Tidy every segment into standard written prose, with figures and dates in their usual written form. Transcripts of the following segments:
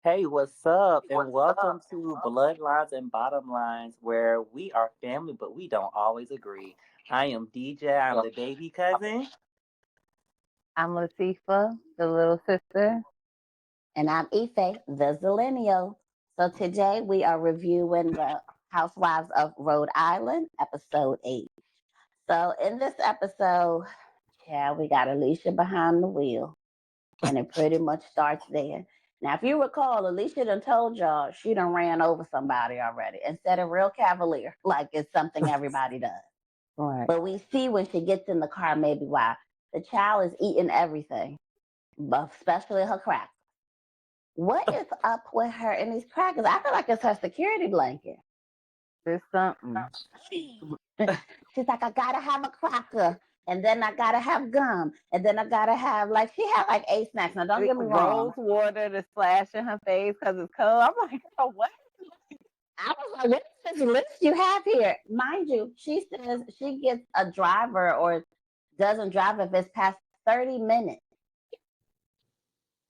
Hey, what's up? And welcome to Bloodlines and Bottom Lines, where we are family, but we don't always agree. I am DJ, I'm the baby cousin. I'm Latifa, the little sister. And I'm Ife, the Zillennial. So today we are reviewing the Housewives of Rhode Island, episode 8. So in this episode, yeah, we got Alicia behind the wheel, and it pretty much starts there. Now, if you recall, Alicia done told y'all she done ran over somebody already and said it real cavalier, like it's something everybody does. Right. But we see when she gets in the car, maybe why. The child is eating everything, but especially her crackers. What is up with her and these crackers? I feel like it's her security blanket. There's something. She's like, I gotta have a cracker, and then I gotta have gum, and then I gotta have like she had like 8 snacks. Now, don't get me Rose wrong. water to splash in her face because it's cold. I'm like, oh, what? I was like, what is this list you have here? Mind you, she says she gets a driver or doesn't drive if it's past 30 minutes.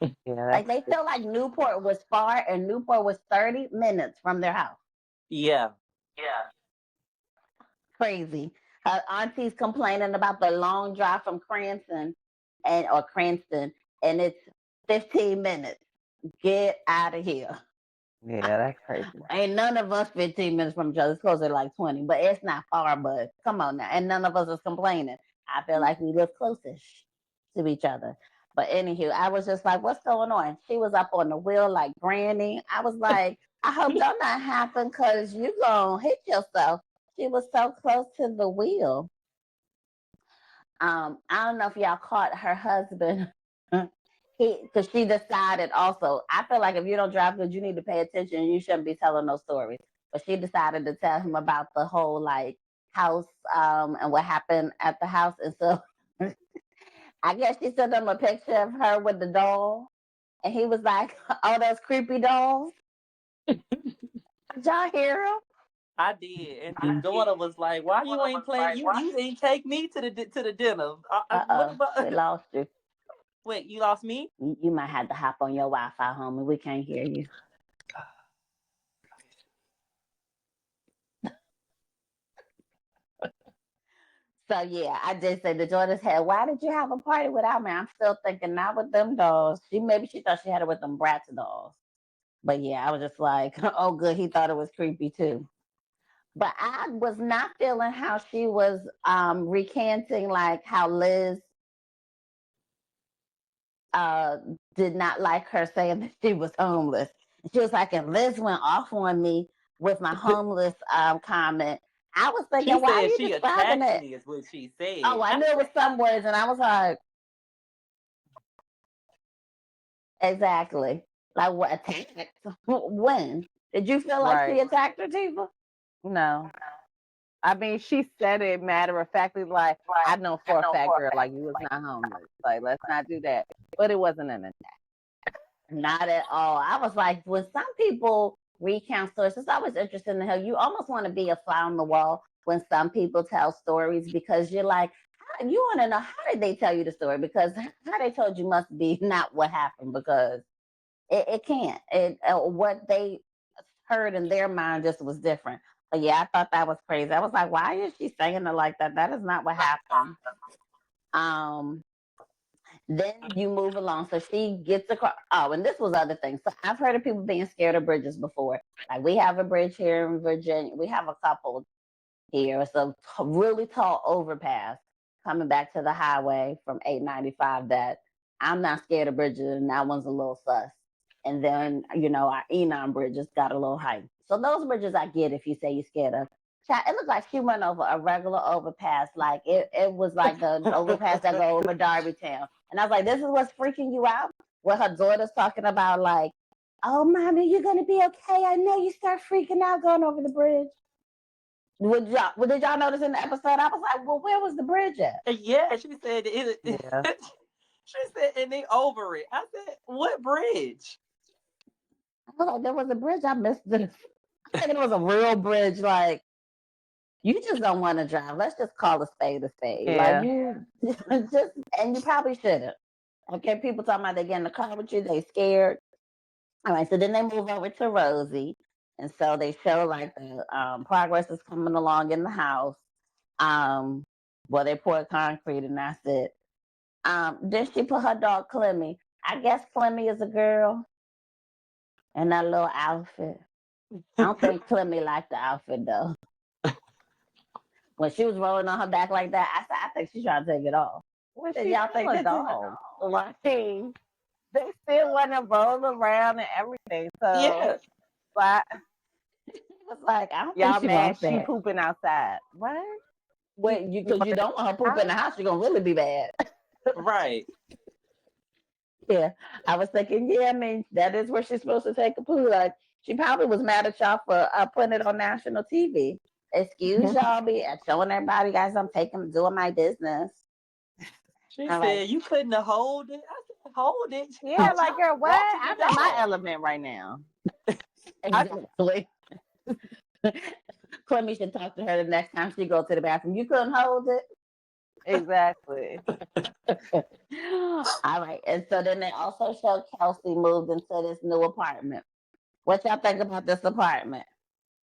Yeah, Like that's they feel like Newport was far and Newport was 30 minutes from their house. Yeah. Crazy. Her auntie's complaining about the long drive from Cranston, and it's 15 minutes. Get out of here. yeah, that's crazy. Ain't none of us 15 minutes from each other. It's closer to like 20, but it's not far, but come on now. And none of us is complaining. I feel like we live close-ish to each other. But anywho, I was just like, what's going on? She was up on the wheel like Granny. I was like, I hope that not happen because you gonna hit yourself. She was so close to the wheel. I don't know if y'all caught her husband. Because she decided also, I feel like if you don't drive good, you need to pay attention. You shouldn't be telling those stories. But she decided to tell him about the whole like house and what happened at the house. And so I guess she sent him a picture of her with the doll. And he was like, oh, those creepy dolls. Did y'all hear him? I did. And his daughter was like, why you ain't playing? You didn't take me to the dinner. What Uh-oh, we about? lost you. Wait, you lost me? You might have to hop on your Wi-Fi, homie. We can't hear you. So yeah, I did say the daughter's head. Why did you have a party without me? I'm still thinking not with them dolls. Maybe she thought she had it with them Bratz dolls. But yeah, I was just like, oh good, he thought it was creepy too. But I was not feeling how she was recanting like how Liz uh did not like her saying that she was homeless. And she was like, and Liz went off on me with my homeless comment. I was She thinking, why are said you she describing attacked it? me, is what she said. Oh, I knew it was some words, and I was like, exactly. Like what attacked? When? Did you feel like she Right. attacked her, Tifa? No. I mean, she said it matter of factly, like, I know for a fact, girl, like, you was not homeless. Like, let's not do that. But it wasn't an attack. Not at all. I was like, when some people recount stories, it's always interesting to hear. You almost want to be a fly on the wall when some people tell stories because you're like, you want to know how did they tell you the story? Because how they told you must be not what happened because it can't. What they heard in their mind just was different. But yeah, I thought that was crazy. I was like, why is she saying it like that? That is not what happened. Um, then you move along. So she gets across. Oh, and this was other things. So I've heard of people being scared of bridges before. Like we have a bridge here in Virginia. We have a couple here. It's a really tall overpass coming back to the highway from 895 that I'm not scared of bridges, and that one's a little sus. And then, our Enon bridges got a little height. So those bridges I get if you say you're scared of. It looked like she went over a regular overpass. Like it was like the overpass that go over Darbytown. And I was like, this is what's freaking you out? Where her daughter's talking about like, oh, mommy, you're going to be okay. I know you start freaking out going over the bridge. Did y'all notice in the episode? I was like, well, where was the bridge at? Yeah, she said it. Yeah. She said, and they over it. I said, what bridge? I was like, there was a bridge. I missed it. I think it was a real bridge. Like, you just don't want to drive. Let's just call a spade a spade. Like, Yeah. you just, and you probably shouldn't. Okay, people talking about they get in the car with you, they scared. All right, so then they move over to Rosie, and so they show like the progress is coming along in the house. Um, well, they poured concrete, and that's it. Then she put her dog Clemmy. I guess Clemmy is a girl in that little outfit. I don't think Clemmy liked the outfit though. When she was rolling on her back like that, I said, I think she's trying to take it off. Well, Did she's y'all still think a this is dog. Like, they still want to roll around and everything. So, Yeah. but it was like, I don't think y'all she mad wants she that. pooping outside. What? Well, because you don't want her poop in the house, you're gonna really be bad. Right. Yeah, I was thinking, yeah, I mean, that is where she's supposed to take a poo. Like, she probably was mad at y'all for putting it on national TV. Excuse y'all, be showing everybody, guys, I'm doing my business. She All right. said you couldn't hold it. I said, hold it. Yeah, like, girl, what? Walking I'm the in my dog. element right now. Exactly. Clemmy should talk to her the next time she go to the bathroom. You couldn't hold it. Exactly. All right. And so then they also show Kelsey moved into this new apartment. What y'all think about this apartment?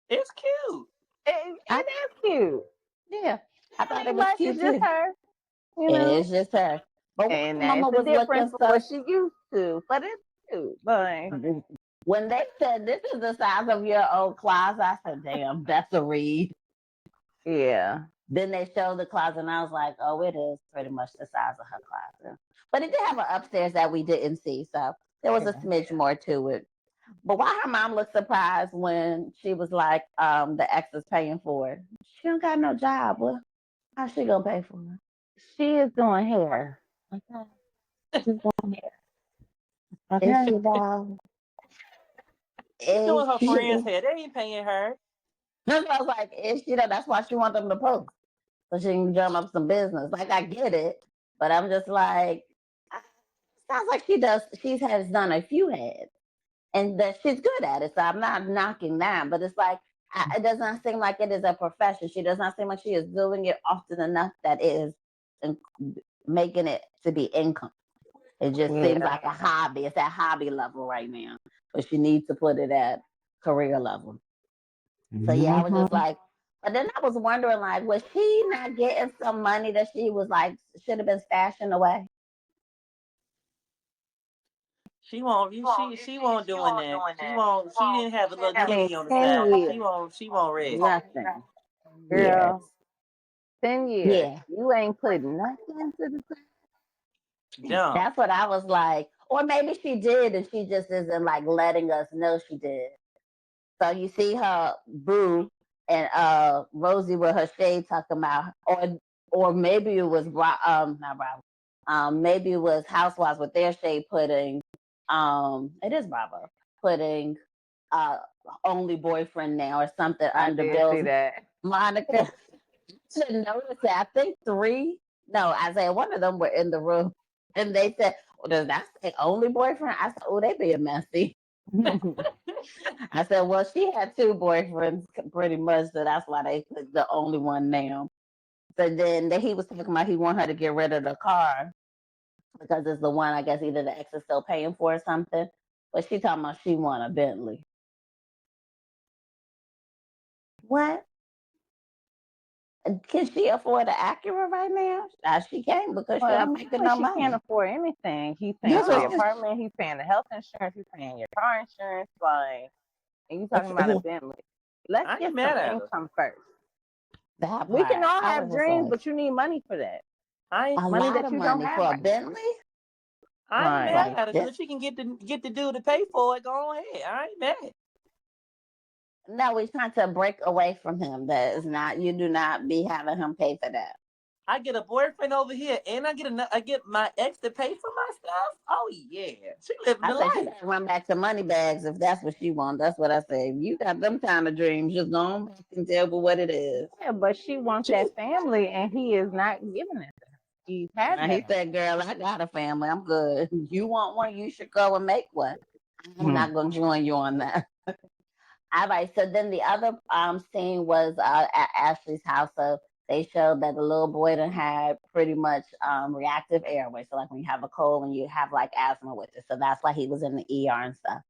It's cute. I, It is cute. yeah, I thought it was Much cute it's just too. her, you It know. is just her. But when And Mama that's the was looking difference from what so, she used to. But it's cute. But when they said this is the size of your old closet, I said, damn, that's a read. yeah. Then they showed the closet, and I was like, oh, it is pretty much the size of her closet. But it did have an upstairs that we didn't see, so there was a smidge more to it. But why her mom looked surprised when she was like, the ex is paying for it. She don't got no job. Well, how's she gonna pay for it? She is doing hair. Okay. She's doing hair. Is Okay. she though? She's Is doing her friend's she? hair. They ain't paying her. That's why I was like, is she though? That's why she want them to post. So she can drum up some business. Like I get it, but I'm just like, sounds like she has done a few heads. And that she's good at it. So I'm not knocking that, but it's like it does not seem like it is a profession. She does not seem like she is doing it often enough that is making it to be income. It just seems Yeah. like a hobby. It's at hobby level right now, but she needs to put it at career level. So yeah, I was just like, but then I was wondering, like, was she not getting some money that she was like should have been stashing away? She won't doing that. She didn't have a little I mean, kitty on the 10 side. years. She won't rest. Nothing. Yes. Girl, 10 years. Yeah. You ain't putting nothing into the Dumb. That's what I was like. Or maybe she did and she just isn't like letting us know she did. So you see her boo and Rosie with her shade talking about or maybe it was not Bravo. Maybe it was Housewives with their shade putting it is Bravo putting uh only boyfriend now or something I under did see Bill's that. Monica. Should notice that. I think three, no, Isaiah, one of them were in the room and they said, well, does that say only boyfriend? I said, oh, they being messy. I said, well, she had two boyfriends pretty much, so that's why they put the only one now. So then he was talking about he want her to get rid of the car because it's the one I guess either the ex is still paying for or something. But she talking about she want a Bentley. What? Can she afford an Acura right now? She can't because she Well, ain't making apparently no she can't money. afford anything. He's paying That's for the what No. apartment. He's paying the health insurance. He's paying your car insurance. Like, and you talking about a she, Bentley. Let's I ain't get some mad at her. income first. that We can part. all I have was just dreams, like, but you need money for that. a Money lot that of you don't money have for a right now. Bentley? I ain't Like, mad Like at her because this? if she can get the dude to pay for it, go ahead. I ain't mad. No, we're trying to break away from him. That is not, you do not be having him pay for that. I get a boyfriend over here, and I get my ex to pay for my stuff. Oh yeah, she living I the said she life. gotta run back to money bags if that's what she wants. That's what I said. You got them kind of dreams, just go on back and tell me what it is. yeah, but she wants She that family, and he is not giving it to her. He has Now he that. said, girl, I got a family. I'm good. You want one, you should go and make one. I'm not gonna join you on that. All right. So then the other scene was at Ashley's house. So they showed that the little boy done had pretty much reactive airway. So like when you have a cold and you have like asthma with it. So that's why he was in the ER and stuff.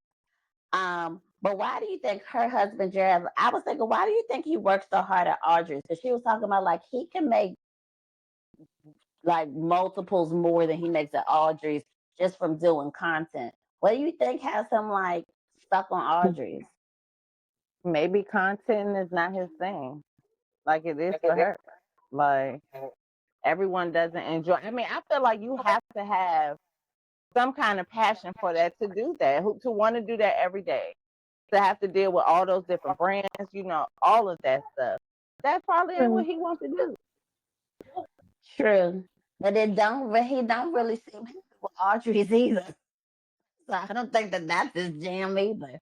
But why do you think her husband Jared? I was thinking, why do you think he works so hard at Audrey's? Because she was talking about like he can make like multiples more than he makes at Audrey's just from doing content. What do you think has him like stuck on Audrey's? Maybe content is not his thing, like it is for her. Like everyone doesn't enjoy. I mean, I feel like you have to have some kind of passion for that to do that, to want to do that every day, to have to deal with all those different brands, all of that stuff. That probably ain't what he wants to do. True, but he don't really seem happy with Audrey's either. So I don't think that that's his jam either.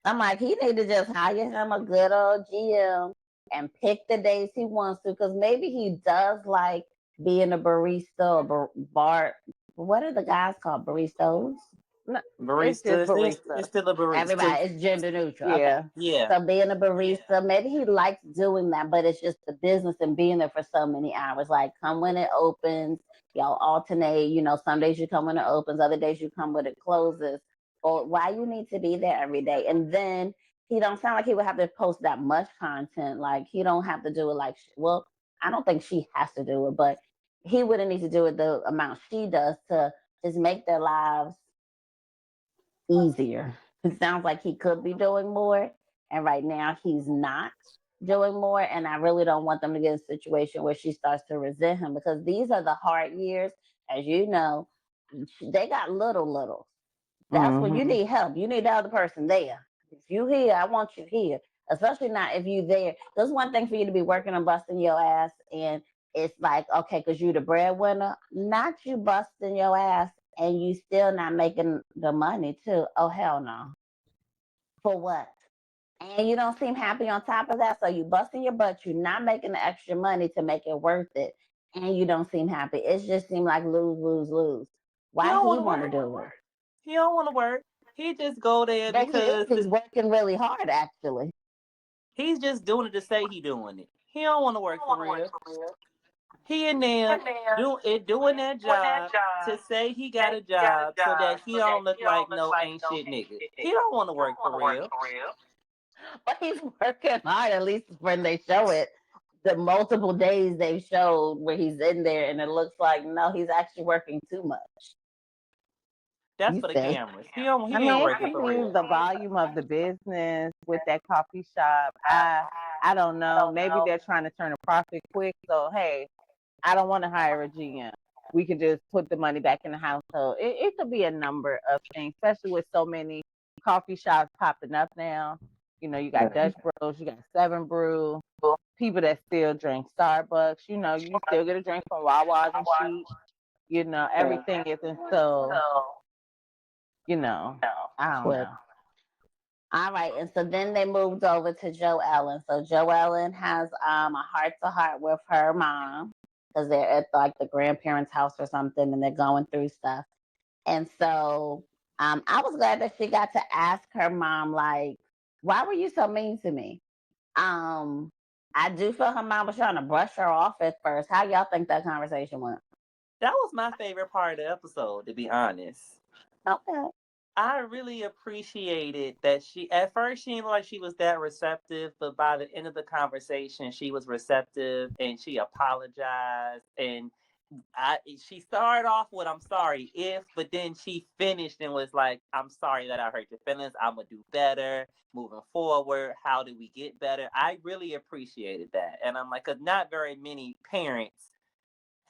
I'm like, he need to just hire him a good old GM and pick the days he wants to, because maybe he does like being a barista or bar. What are the guys called? Baristas? No, it's just Baristas, it's barista. still a barista. Everybody is gender neutral. Okay. Yeah. Yeah. So being a barista, maybe he likes doing that, but it's just the business and being there for so many hours. Like come when it opens, y'all alternate. Some days you come when it opens, other days you come when it closes. Or why you need to be there every day? And then he don't sound like he would have to post that much content. Like he don't have to do it like well, I don't think she has to do it, but he wouldn't need to do it the amount she does to just make their lives easier. It sounds like he could be doing more, and right now he's not doing more. And I really don't want them to get in a situation where she starts to resent him, because these are the hard years, as you know. They got little. That's when you need help. You need the other person there. If you here, I want you here. Especially not if you there. There's one thing for you to be working and busting your ass, and it's like, okay, because you the breadwinner, not you busting your ass and you still not making the money too. Oh hell no. For what? And you don't seem happy on top of that. So you busting your butt, you're not making the extra money to make it worth it. And you don't seem happy. It just seemed like lose, lose, lose. He Why don't he want to want to work. do it? He don't want to work. He just go there But he is. because He's working really hard, actually. he's just doing it to say he doing it. He don't want to work for real. He in there doing that job to say he got a job so that he don't look like no ain't shit nigga. He don't want to work for real. But he's working hard, at least when they show it. The multiple days they've showed where he's in there, and it looks like no, he's actually working too much. That's You for the say? cameras. He I ain't mean, it working could for be real. the volume of the business with that coffee shop. I don't know. Maybe they're trying to turn a profit quick. So hey, I don't want to hire a GM. We can just put the money back in the household. It could be a number of things, especially with so many coffee shops popping up now. You got Dutch Bros, you got Seven Brew, people that still drink Starbucks. You still get a drink from Wawa's and Sheet. Everything isn't so, I don't Well, know. all right, and so then they moved over to Joe Ellen. So Joe Ellen has a heart to heart with her mom, because they're at like the grandparents' house or something, and they're going through stuff. And so I was glad that she got to ask her mom, like, why were you so mean to me? Um, I do feel her mom was trying to brush her off at first. How y'all think that conversation went? That was my favorite part of the episode, to be honest. Okay. I really appreciated that at first she didn't look like she was that receptive, but by the end of the conversation, she was receptive and she apologized. And she started off with "I'm sorry if," but then she finished and was like, "I'm sorry that I hurt your feelings. I'm gonna do better moving forward. How do we get better?" I really appreciated that, and I'm like, 'cause not very many parents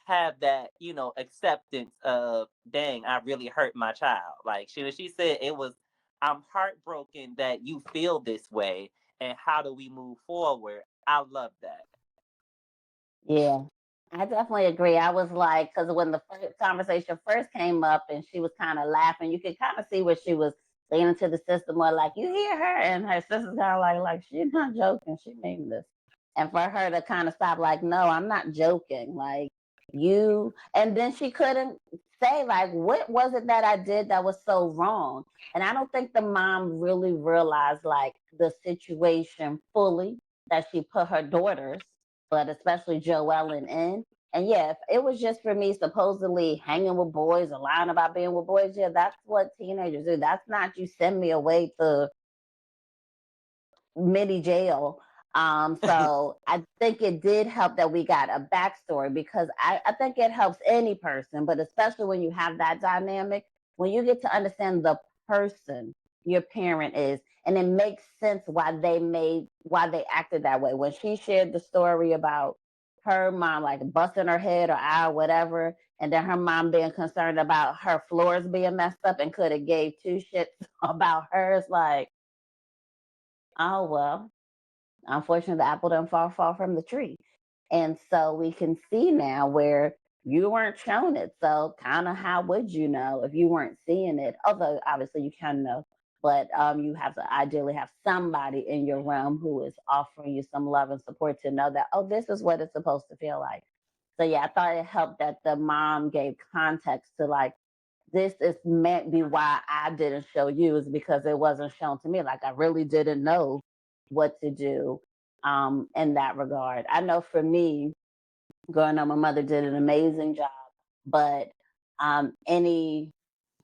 have that, acceptance of, dang, I really hurt my child. Like she said, it was, I'm heartbroken that you feel this way, and how do we move forward? I love that. Yeah, I definitely agree. I was like, because when the first conversation first came up and she was kind of laughing, you could kind of see where she was leaning to the system, or like, you hear her, and her sister's kind of like she's not joking, she mean this. And for her to kind of stop, like, no, I'm not joking, like you. And then she couldn't say like, what was it that I did that was so wrong? And I don't think the mom really realized like the situation fully that she put her daughters, but especially Joellen in. And yeah, if it was just for me supposedly hanging with boys or lying about being with boys, yeah, that's what teenagers do. That's not you send me away to mini jail. So I think it did help that we got a backstory, because I think it helps any person, but especially when you have that dynamic, when you get to understand the person your parent is, and it makes sense why they acted that way. When she shared the story about her mom like busting her head or eye or whatever, and then her mom being concerned about her floors being messed up and could have gave two shits about hers, like, oh well, unfortunately the apple doesn't fall from the tree. And so we can see now where you weren't shown it. So kind of how would you know if you weren't seeing it? Although obviously you can know, but you have to ideally have somebody in your realm who is offering you some love and support to know that, oh, this is what it's supposed to feel like. So yeah, I thought it helped that the mom gave context to like, this is meant be why I didn't show you, is because it wasn't shown to me. Like I really didn't know what to do in that regard. I know for me, growing up, my mother did an amazing job, but any,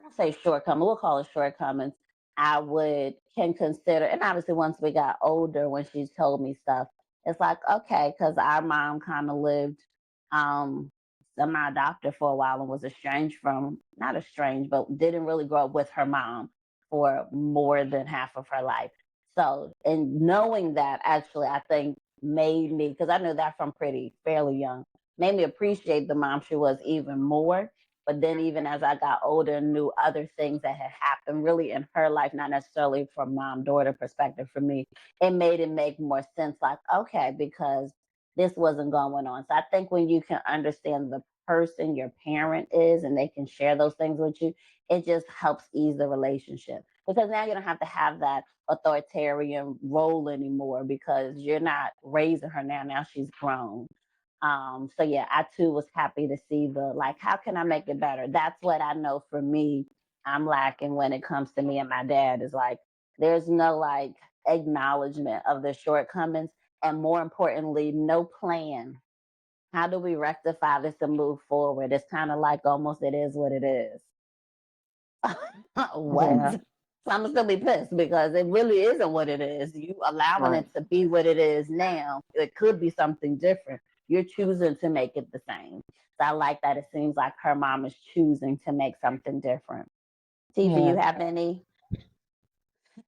I say shortcoming, we'll call it shortcomings, I would can consider. And obviously once we got older, when she told me stuff, it's like, okay, because our mom kind of lived um semi-adopted for a while and was estranged from, not estranged, but didn't really grow up with her mom for more than half of her life. So, and knowing that actually, I think made me, because I knew that from pretty fairly young, made me appreciate the mom she was even more. But then even as I got older and knew other things that had happened really in her life, not necessarily from mom-daughter perspective for me, it made it make more sense. Like, okay, because this wasn't going on. So I think when you can understand the person your parent is and they can share those things with you, it just helps ease the relationship. Because now you don't have to have that authoritarian role anymore, because you're not raising her now. Now she's grown. So yeah, I too was happy to see the, like, how can I make it better? That's what I know for me I'm lacking when it comes to me and my dad, is like there's no like acknowledgement of the shortcomings, and more importantly, no plan. How do we rectify this and move forward? It's kind of like almost it is what it is. What? Yeah. So I'm still be pissed because it really isn't what it is. You allowing Right. it to be what it is now. It could be something different. You're choosing to make it the same. So I like that. It seems like her mom is choosing to make something different. Tifa, Yeah. you have any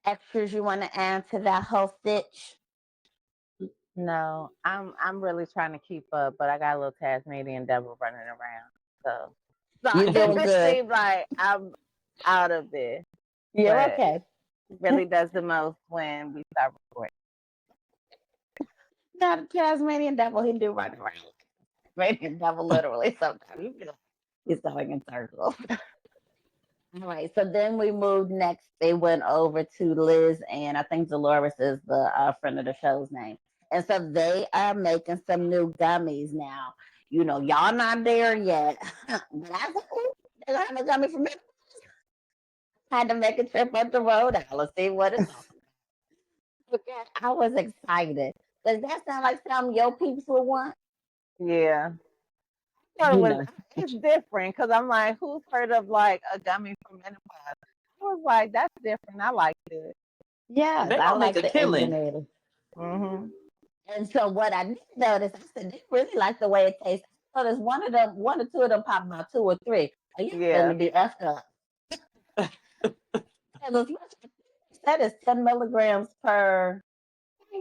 extras you want to add to that whole stitch? No, I'm really trying to keep up, but I got a little Tasmanian devil running around. So You're doing it good. seems like I'm out of this, You're but okay. really does the most when we start recording. Not a Tasmanian devil, he do run around. Tasmanian devil, literally, sometimes you feel he's going in circles. All right, so then we moved next. They went over to Liz, and I think Dolores is the friend of the show's name. And so they are making some new gummies now. You know, y'all not there yet, but I said, "Ooh, they're gonna have a gummy for me." Had to make a trip up the road. Let's see what it's all about. I was excited. Does that sound like something your peeps would want? Yeah. Thought it You was know, it's different because I'm like, who's heard of like a gummy for menopause? I was like, that's different. I liked it. yes, They I gonna make like a the killing. originator. Mhm. And so what I did notice, I said, they really like the way it tastes. So there's one of them, one or two of them pop about two or three. Are you Yeah. finna be effed up? And as much as that is 10 milligrams per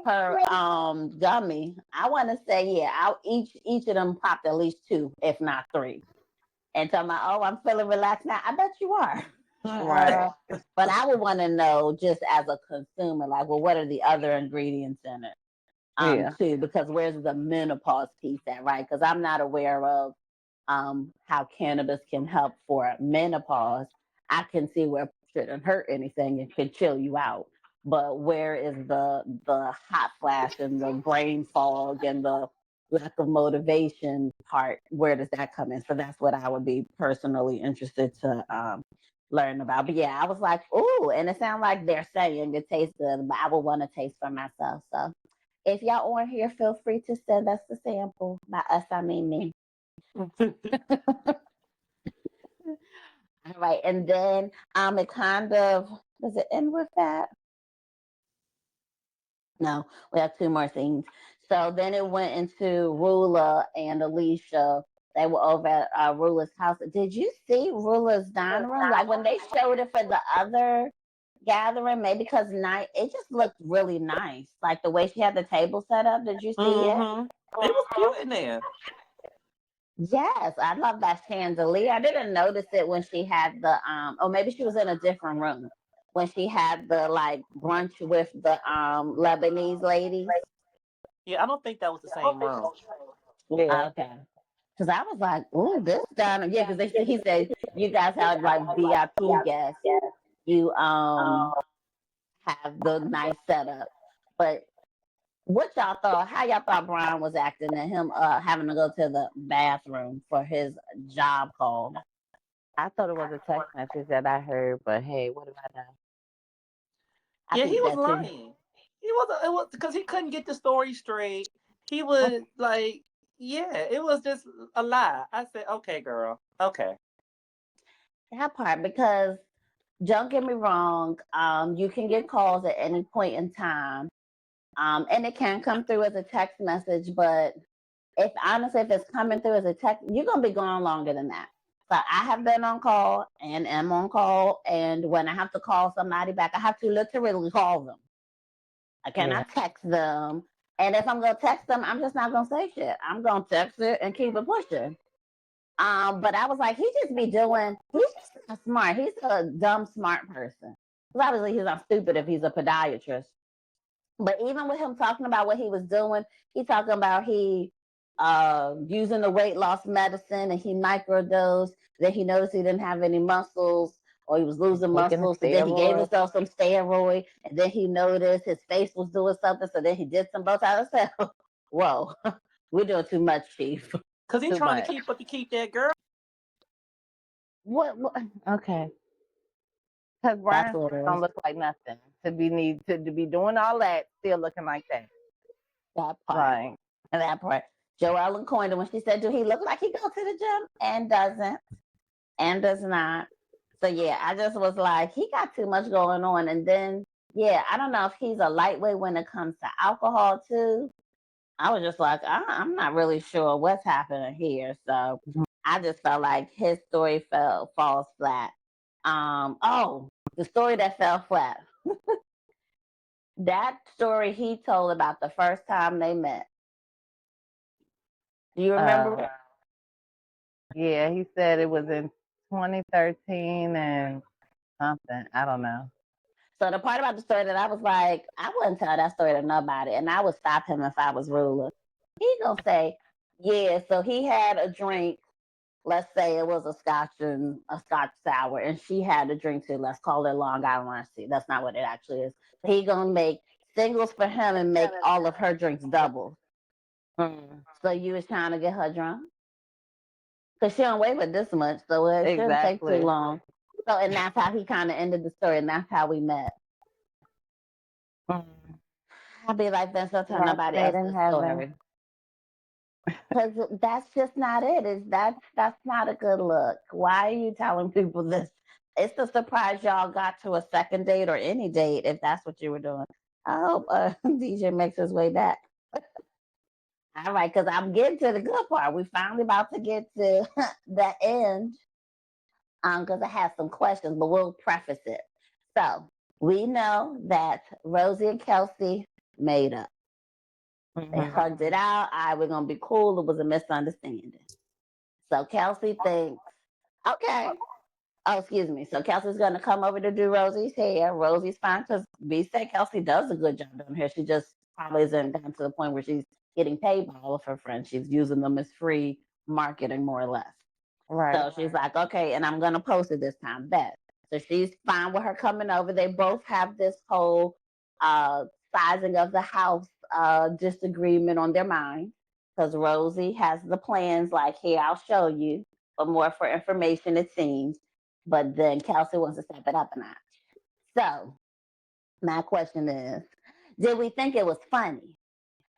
gummy. I want to say, yeah, I'll each of them popped at least two, if not three. And tell me, oh, I'm feeling relaxed now. I bet you are. Right. But I would want to know, just as a consumer, like, well, what are the other ingredients in it? Yeah. Too, because where's the menopause piece at, right? Because I'm not aware of how cannabis can help for menopause. I can see where it shouldn't hurt anything and can chill you out. But where is the hot flash and the brain fog and the lack of motivation part? Where does that come in? So that's what I would be personally interested to learn about. But yeah, I was like, ooh, and it sounds like they're saying it tastes good, but I would want to taste for myself. So if y'all on here, feel free to send us the sample. By us, I mean me. All right, and then it kind of, does it end with that? No, we have two more scenes. So then it went into Rula and Alicia. They were over at Rula's house. Did you see Rula's dining room? Like when they showed it for the other gathering, maybe because night, it just looked really nice. Like the way she had the table set up. Did you see it? Mm-hmm. It was cute in there. Yes, I love that chandelier. I didn't notice it when she had the or maybe she was in a different room when she had the like brunch with the Lebanese ladies. Yeah, I don't think that was the same room. Yeah. Okay. Because I was like, "Ooh, this down." Yeah, because he said you guys have like VIP guests. You have the nice setup. But what y'all thought? How y'all thought Brian was acting and him having to go to the bathroom for his job call? I thought it was a text message that I heard, but hey, what do I know? I Yeah, he think was that too. lying. He was. It was because he couldn't get the story straight. He was like, yeah, it was just a lie. I said, okay, girl, okay. That part because don't get me wrong, you can get calls at any point in time. And it can come through as a text message, but if honestly, if it's coming through as a text, you're gonna be gone longer than that. So I have been on call and am on call, and when I have to call somebody back, I have to literally call them. I Yeah. cannot text them. And if I'm gonna text them, I'm just not gonna say shit. I'm gonna text it and keep it pushing. But I was like, he just be doing. He's just not smart. He's a dumb smart person. Because obviously he's not stupid if he's a podiatrist. But even with him talking about what he was doing, he talking about he using the weight loss medicine and he microdosed. Then he noticed he didn't have any muscles or he was losing Taking a muscles. So then he gave steroid. himself some steroid and then he noticed his face was doing something. So then he did some Botox. I said, whoa, we're doing too much, Chief. Because he Too trying to much. keep that girl. What? Okay. Because That's Brian what it don't was. look like nothing to be doing all that, still looking like that. That part. Like, And that part. Joelle coined it when she said, do he look like he go to the gym? And doesn't. And does not. So yeah, I just was like, he got too much going on. And then yeah, I don't know if he's a lightweight when it comes to alcohol too. I was just like, I'm not really sure what's happening here. So I just felt like his story falls flat. Oh, the story that fell flat. That story he told about the first time they met. Do you remember uh, it? yeah, he said it was in 2013 and something. I don't know. So the part about the story that I was like, I wouldn't tell that story to nobody, and I would stop him if I was ruler. He gonna say, yeah. So he had a drink. Let's say it was a scotch and a scotch sour, and she had a drink too. Let's call it Long Island iced tea. That's not what it actually is. He gonna make singles for him and make all of her drinks doubles. Mm, So you was trying to get her drunk because she don't weigh but this much, so it shouldn't take too exactly. long. So and that's how he kind of ended the story, and that's how we met. Mm. I'll be like, Vince, don't tell Y'all nobody stayed else in this heaven. story. Because that's just not it. Is that's not a good look. Why are you telling people this? It's a surprise y'all got to a second date or any date if that's what you were doing. I hope DJ makes his way back. All right, because I'm getting to the good part. We finally about to get to the end. Because I have some questions, but we'll preface it. So we know that Rosie and Kelsey made up. They Mm-hmm. hugged it out. All right, we're gonna be cool. It was a misunderstanding. So Kelsey thinks, okay. Oh, excuse me. So Kelsey's gonna come over to do Rosie's hair. Rosie's fine because B said Kelsey does a good job down here. She just probably isn't gotten to the point where she's getting paid by all of her friends. She's using them as free marketing, more or less. Right. So she's like, okay, and I'm gonna post it this time. Bet. So she's fine with her coming over. They both have this whole uh sizing of the house disagreement on their mind. Because Rosie has the plans like, here, I'll show you, but more for information, it seems. But then Kelsey wants to step it up a notch. So my question is, did we think it was funny?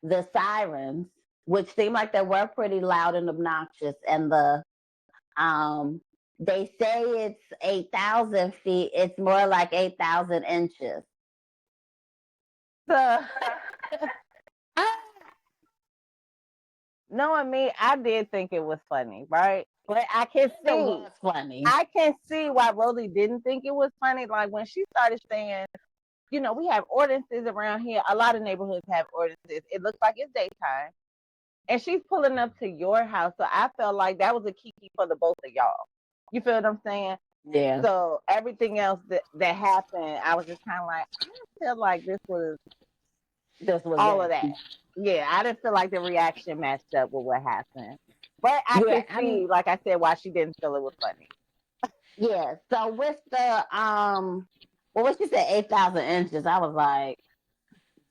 The sirens, which seemed like they were pretty loud and obnoxious, and um, they say it's 8,000 feet. It's more like 8,000 inches. So Knowing me, I did think it was funny, right? But I can It see, was funny. I can see why Rosie didn't think it was funny. Like when she started saying, you know, we have ordinances around here. A lot of neighborhoods have ordinances. It looks like it's daytime. And she's pulling up to your house. So I felt like that was a kiki for the both of y'all. You feel what I'm saying? Yeah. So everything else that happened, I was just kind of like, I don't feel like this was all it. of that. Yeah, I didn't feel like the reaction matched up with what happened. But I Yeah, could see, like I said, why she didn't feel it was funny. yeah. So with the well, what she said, 8,000 inches, I was like,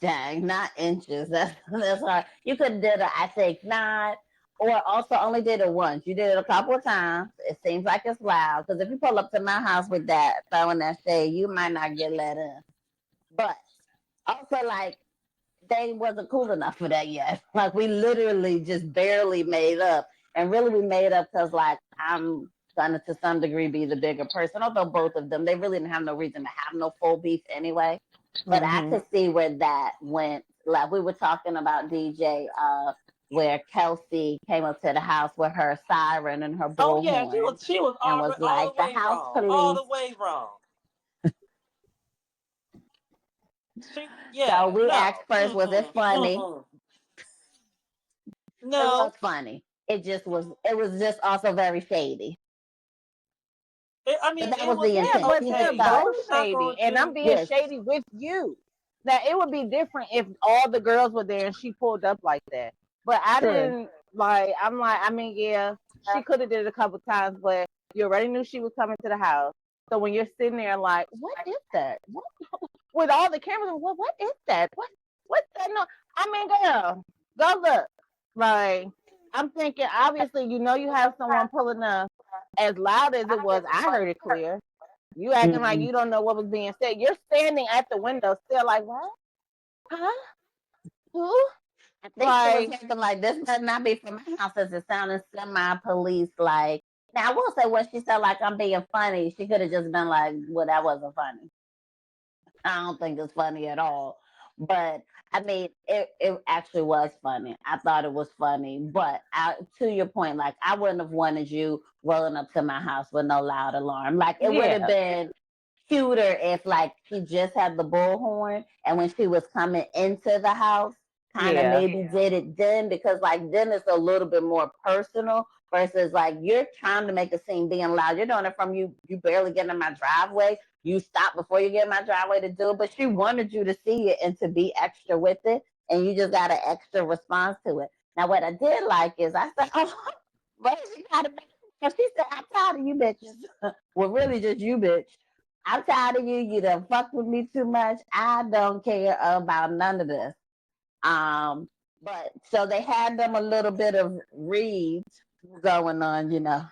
dang, not inches. That's hard. You could have did it, I think, not, or also only did it once. You did it a couple of times. It seems like it's loud because if you pull up to my house with that throwing that shade, you might not get let in. But also, like, they wasn't cool enough for that yet. Like we literally just barely made up, and really we made up because like I'm gonna to some degree be the bigger person. Although both of them, they really didn't have no reason to have no full beef anyway. But I could see where that went. Like we were talking about DJ, where Kelsey came up to the house with her siren and her Oh yeah, bullhorn, she was and was all like, the "The way house wrong. All police." the way wrong. So we asked No. first, was it funny? It was No. funny. It just was. It was just also very shady. I But mean, that it was was the Yeah, intention. but She they're just okay, thought, but both we're not shady, going and I'm to. being yes, shady with you. Now it would be different if all the girls were there and she pulled up like that. But I true. didn't like. I'm like, I mean, yeah, she could have did it a couple times, but you already knew she was coming to the house. So when you're sitting there, like, what is that? What with all the cameras? What is that? What's that? No, I mean, girl, go look. Like, I'm thinking, obviously, you know, you have someone pulling up. As loud as it was, I heard it clear. You acting like Mm-mm. you don't know what was being said. You're standing at the window still like, what? Huh? Who? I think she was Like, thinking like this better not be from my house as it sounded semi-police like. Now I will say when she said like I'm being funny, she could have just been like, well, that wasn't funny. I don't think it's funny at all. But I mean, it actually was funny. I thought it was funny. But to your point, like I wouldn't have wanted you rolling up to my house with no loud alarm. Like it would have yeah, been cuter if like she just had the bullhorn and when she was coming into the house, kind of yeah, maybe did it then because like then it's a little bit more personal versus like you're trying to make a scene being loud. You're doing it from you barely getting in my driveway. You stop before you get in my driveway to do it, but she wanted you to see it and to be extra with it, and you just got an extra response to it. Now, what I did like is I said, "Oh, but she got to make." She said, "I'm tired of you bitches." Well, really, just you, bitch. I'm tired of you. You done fucked with me too much. I don't care about none of this. Um, but so they had them a little bit of reads going on, you know,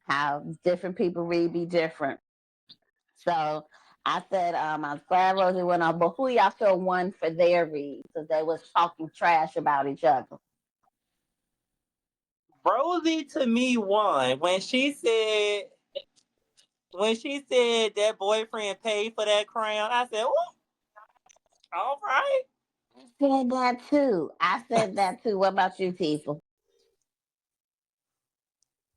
how different people read be different. So I said, I'm glad Rosie went on, but who y'all feel won for their read? Because they was talking trash about each other. Rosie to me won when she said that boyfriend paid for that crown. I said, "Oh, all right." I said that too. I said that too. What about you, people?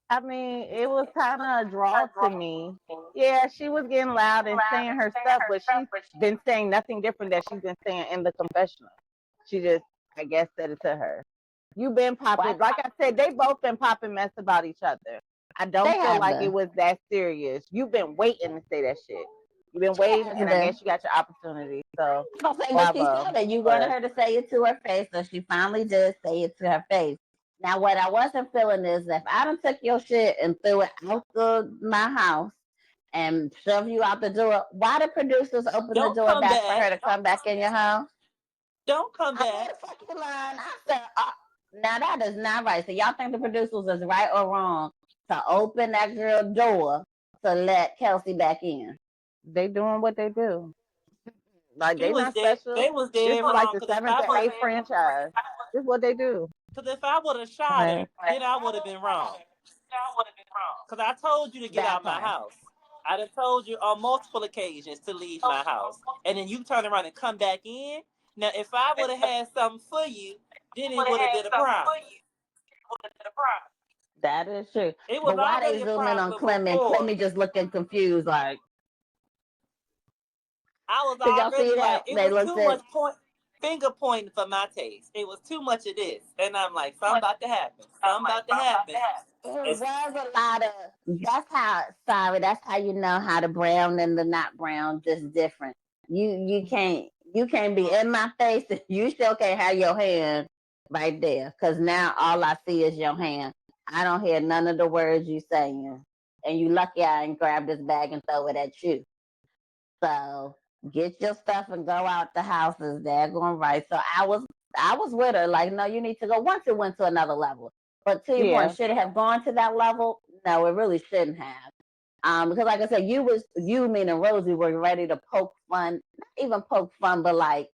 I mean, it was kind of a draw to me. Yeah, she was getting loud and saying her stuff, but she's been saying nothing different that she's been saying in the confessional. She just, I guess, said it to her. You've been popping, What? like I said, they both been popping mess about each other. I They don't feel have like it been. was that serious. You've been waiting to say that shit. You've been She waiting, has and I been. guess you got your opportunity. So, I'm saying, but she bravo. said it. You wanted But her to say it to her face, so she finally did say it to her face. Now, what I wasn't feeling is if I done took your shit and threw it out my house and shoved you out the door, why the producers open the Don't door come back for back. her to come back in your house? Don't come I know back. the fucking line. I said, now that is not right. So y'all think the producers is right or wrong to open that girl door to let Kelsey back in? they doing what they do. Like She they was not dead. special. They was This dead is like wrong. the seventh or eighth franchise. This is what they do. Cause if I would have shot Like her, then I would have been wrong. Cause I told you to get That out my part. house. I done told you on multiple occasions to leave my house, and then you turn around and come back in. Now, if I would have had something for you, then it would have been a problem. That is true. It was But why they already a zoom in on problem Clement? before. Clement just looking confused, like, I was did y'all see already that? like, it They was looked too at much finger pointing for my taste. It was too much of this, and I'm like, something about to happen. Something about to happen. it was a lot of that's how you know how the brown and the not brown just different. You can't be in my face and you still can't have your hand right there. Cause now all I see is your hand. I don't hear none of the words you saying. And you lucky I ain't grab this bag and throw it at you. So get your stuff and go out the house is daggone right. So I was with her, like, no, you need to go once it went to another level. But to your point, Yeah. should it have gone to that level? No, it really shouldn't have. Because like I said, you meaning Rosie were ready to poke fun, not even poke fun, but like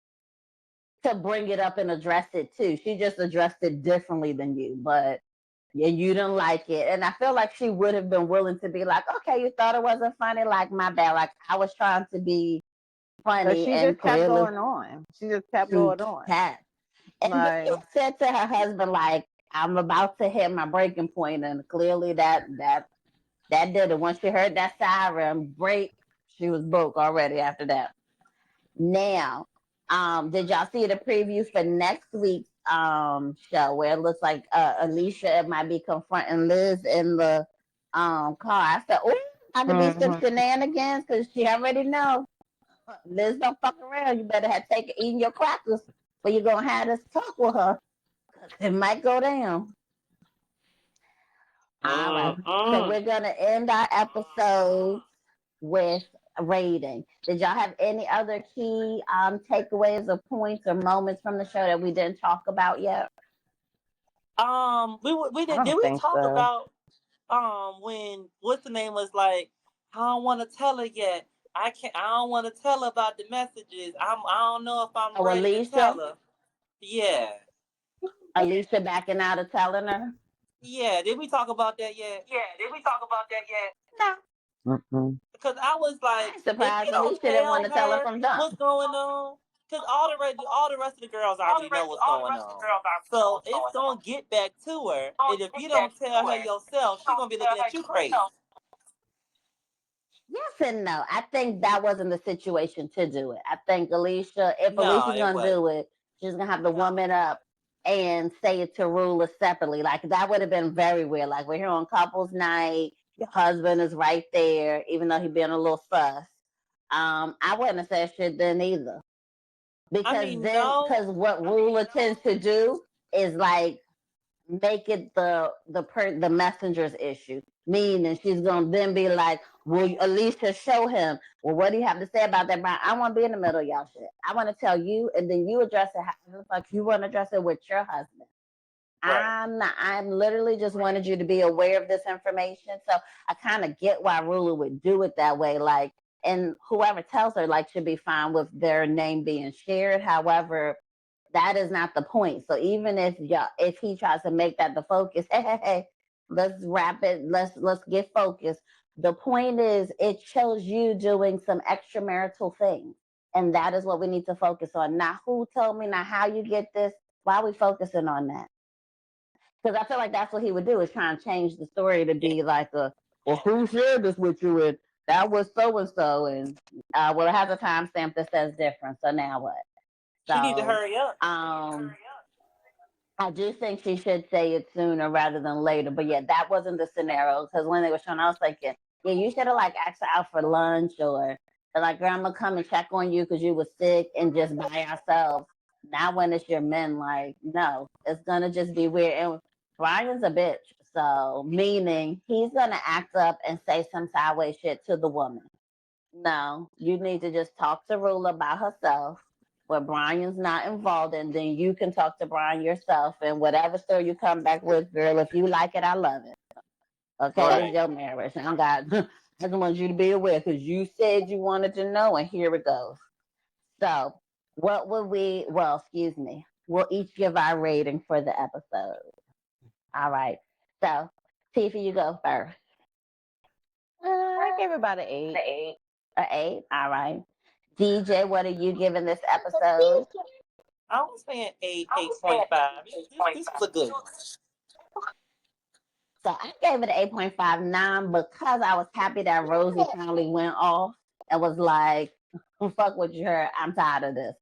to bring it up and address it too. She just addressed it differently than you, but yeah, you didn't like it. And I feel like she would have been willing to be like, okay, you thought it wasn't funny, like my bad. Like I was trying to be But funny she and just kept clearly going on. She just kept she going on. had. And then Like, she said to her husband, like, I'm about to hit my breaking point, and clearly that did it. Once she heard that siren break, she was broke already after that. Now, did y'all see the preview for next week's show where it looks like Alicia might be confronting Liz in the car? I said, oh, got to be some shenanigans because she already know Liz don't fuck around. You better have taken eating your crackers or you're gonna have this talk with her. It might go down. All right. So we're gonna end our episode with rating. Did y'all have any other key takeaways or points or moments from the show that we didn't talk about yet? We I did don't we think talk so. about when what's the name was like, I don't want to tell her yet. I don't want to tell her about the messages. I don't know if I'm Oh, ready to tell Alicia. her. Yeah. Alicia backing out of telling her. Yeah, did we talk about that yet? No. Mm-mm. Because I was like, I'm if you surprised don't Alicia didn't want tell to tell her her from jump. what's going on, because all the rest of the girls already know what's going on. So it's gonna get back to her. And if you don't tell her yourself, she's gonna be looking at you crazy. Yes and no. I think that wasn't the situation to do it. I think if No, Alicia's it gonna do wasn't. it, she's gonna have the woman up and say it to Rula separately. Like that would have been very weird. Like we're here on couples night, your husband is right there, even though he been a little fuss. I wouldn't have said shit then either. I Because mean, then no. because what Rula tends to do is like make it the messenger's issue. Meaning she's gonna then be like, "Will Alicia show him? Well, what do you have to say about that, Brian? I want to be in the middle of y'all shit. I want to tell you, and then you address it. Like you want to address it with your husband. Right. I'm not. I'm literally just wanted you to be aware of this information. So I kind of get why Rula would do it that way. Like, and whoever tells her like should be fine with their name being shared. However, that is not the point. So even if he tries to make that the focus, hey, let's wrap it. Let's get focused. The point is, it shows you doing some extramarital things, and that is what we need to focus on. Not who told me, not how you get this. Why are we focusing on that? Because I feel like that's what he would do is try and change the story to Yeah. be like well, who shared this with you? And that was so and so, and well, it has a timestamp that says different. So now what? She need to So, hurry up. um, I do think she should say it sooner rather than later. But yeah, that wasn't the scenario because when they were showing, I was thinking, yeah, you should have like asked her out for lunch or like grandma come and check on you because you was sick and just by ourselves. Now when it's your men, like no, it's gonna just be weird. And Brian's a bitch, so meaning he's gonna act up and say some sideways shit to the woman. No, you need to just talk to Rula about herself where Brian's not involved, and then you can talk to Brian yourself. And whatever story you come back with, girl, if you like it, I love it. Okay, it's Right. your marriage. I don't got. I just want you to be aware because you said you wanted to know, and here it goes. So, what would we? Well, excuse me. We'll each give our rating for the episode. All right. So, Tiffy, you go first. I gave it about an 8. An 8. All right. DJ, what are you giving this episode? I was saying 8.5. This was a good one. So I gave it an 8.59 because I was happy that Rosie finally went off and was like, fuck what you heard. I'm tired of this.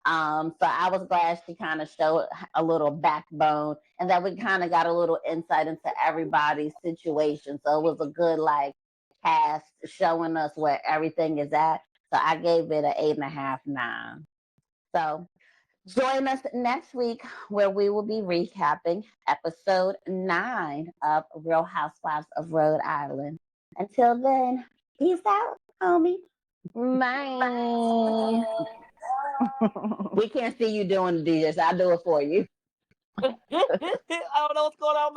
So I was glad she kind of showed a little backbone and that we kind of got a little insight into everybody's situation. So it was a good like cast showing us where everything is at. So I gave it an 8.5, 9. So join us next week where we will be recapping episode 9 of Real Housewives of Rhode Island. Until then, peace out, homie. Bye. We can't see you doing the DJ, so I'll do it for you. I don't know what's going on.